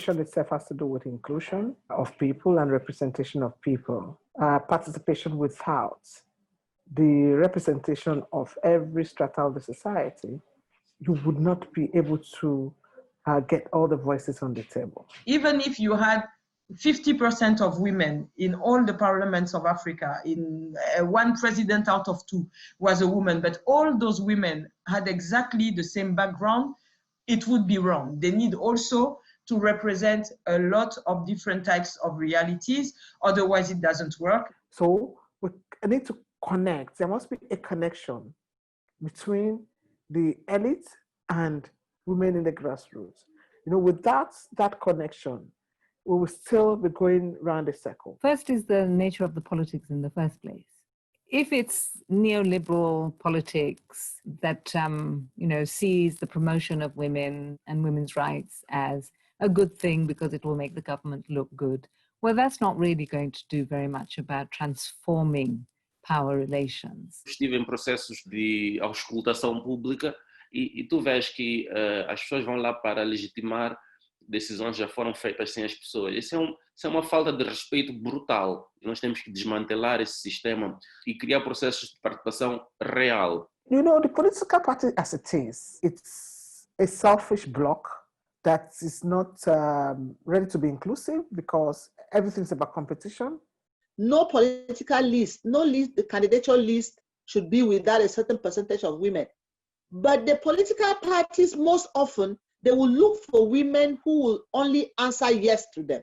participation itself has to do with inclusion of people and representation of people. Participation without the representation of every strata of the society, you would not be able to get all the voices on the table. Even if you had 50% of women in all the parliaments of Africa, in one president out of two was a woman, but all those women had exactly the same background, it would be wrong. They need also to represent a lot of different types of realities, otherwise it doesn't work. So we need to connect. There must be a connection between the elite and women in the grassroots. Without that connection, we will still be going round a circle. First is the nature of the politics in the first place. If it's neoliberal politics that sees the promotion of women and women's rights as a good thing because it will make the government look good, well, that's not really going to do very much about transforming power relations. Estive em processos de auscultação pública e tu vês que as pessoas vão lá para legitimar decisões que já foram feitas sem as pessoas. Isso é uma falta de respeito brutal. Nós temos que desmantelar esse sistema e criar processos de participação real. The political party as it is, it's a selfish bloc that is not ready to be inclusive because everything's about competition. No political list, the candidature list should be without a certain percentage of women. But the political parties, most often, they will look for women who will only answer yes to them.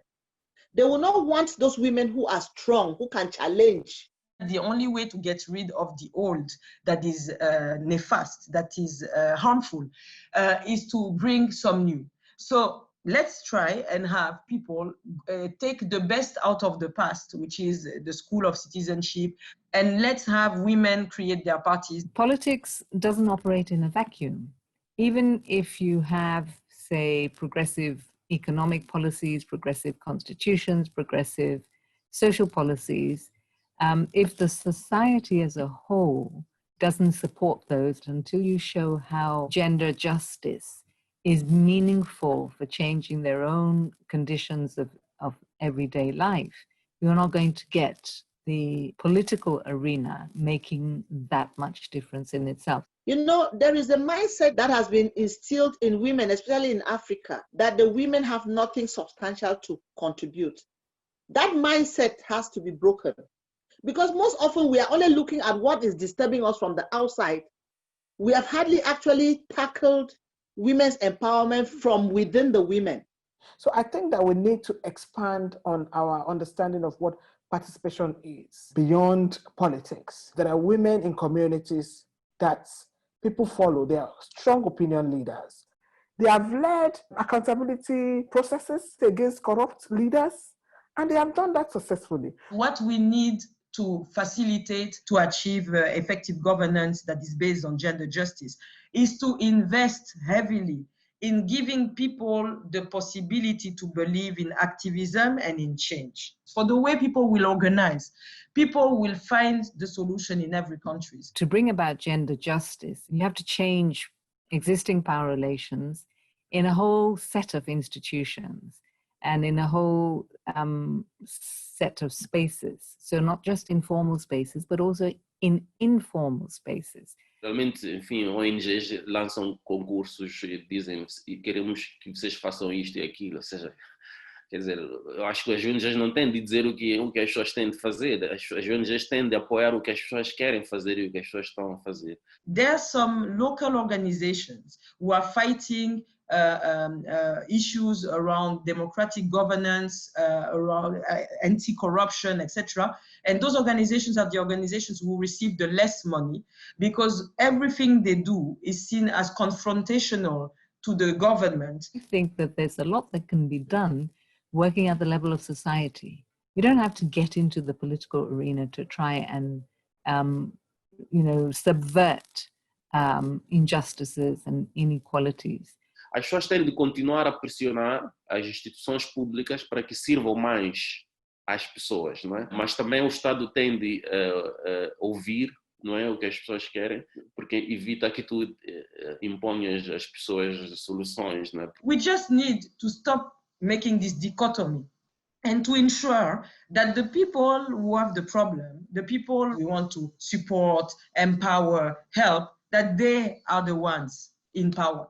They will not want those women who are strong, who can challenge. The only way to get rid of the old that is nefast, that is harmful, is to bring some new. So let's try and have people take the best out of the past, which is the school of citizenship, and let's have women create their parties. Politics doesn't operate in a vacuum. Even if you have, say, progressive economic policies, progressive constitutions, progressive social policies, if the society as a whole doesn't support those, until you show how gender justice is meaningful for changing their own conditions of everyday life, you're not going to get the political arena making that much difference in itself. There is a mindset that has been instilled in women, especially in Africa, that the women have nothing substantial to contribute. That mindset has to be broken. Because most often we are only looking at what is disturbing us from the outside. We have hardly actually tackled women's empowerment from within the women. So I think that we need to expand on our understanding of what participation is beyond politics. There are women in communities that people follow. They are strong opinion leaders. They have led accountability processes against corrupt leaders, and they have done that successfully. What we need to facilitate, to achieve effective governance that is based on gender justice, is to invest heavily in giving people the possibility to believe in activism and in change. For the way people will organize, people will find the solution in every country. To bring about gender justice, you have to change existing power relations in a whole set of institutions and in a whole set of spaces. So not just in formal spaces, but also in informal spaces. Realmente, enfim, ONGs lançam concursos e dizem queremos que vocês façam isto e aquilo, ou seja, quer dizer, eu acho que as ONGs não têm de dizer o que as pessoas têm de fazer, as ONGs têm de apoiar o que as pessoas querem fazer e o que as pessoas estão a fazer. There are some local organizations who are fighting issues around democratic governance, around anti-corruption, etc. And those organizations are the organizations who receive the less money because everything they do is seen as confrontational to the government. I think that there's a lot that can be done working at the level of society. You don't have to get into the political arena to try and, subvert injustices and inequalities. As pessoas têm de continuar a pressionar as instituições públicas para que sirvam mais às pessoas, não é? Mas também o Estado tem de ouvir, não é, o que as pessoas querem, porque evita que tu imponhas às pessoas soluções, não é? We just need to stop making this dichotomy, and to ensure that the people who have the problem, the people we want to support, empower, help, that they are the ones in power.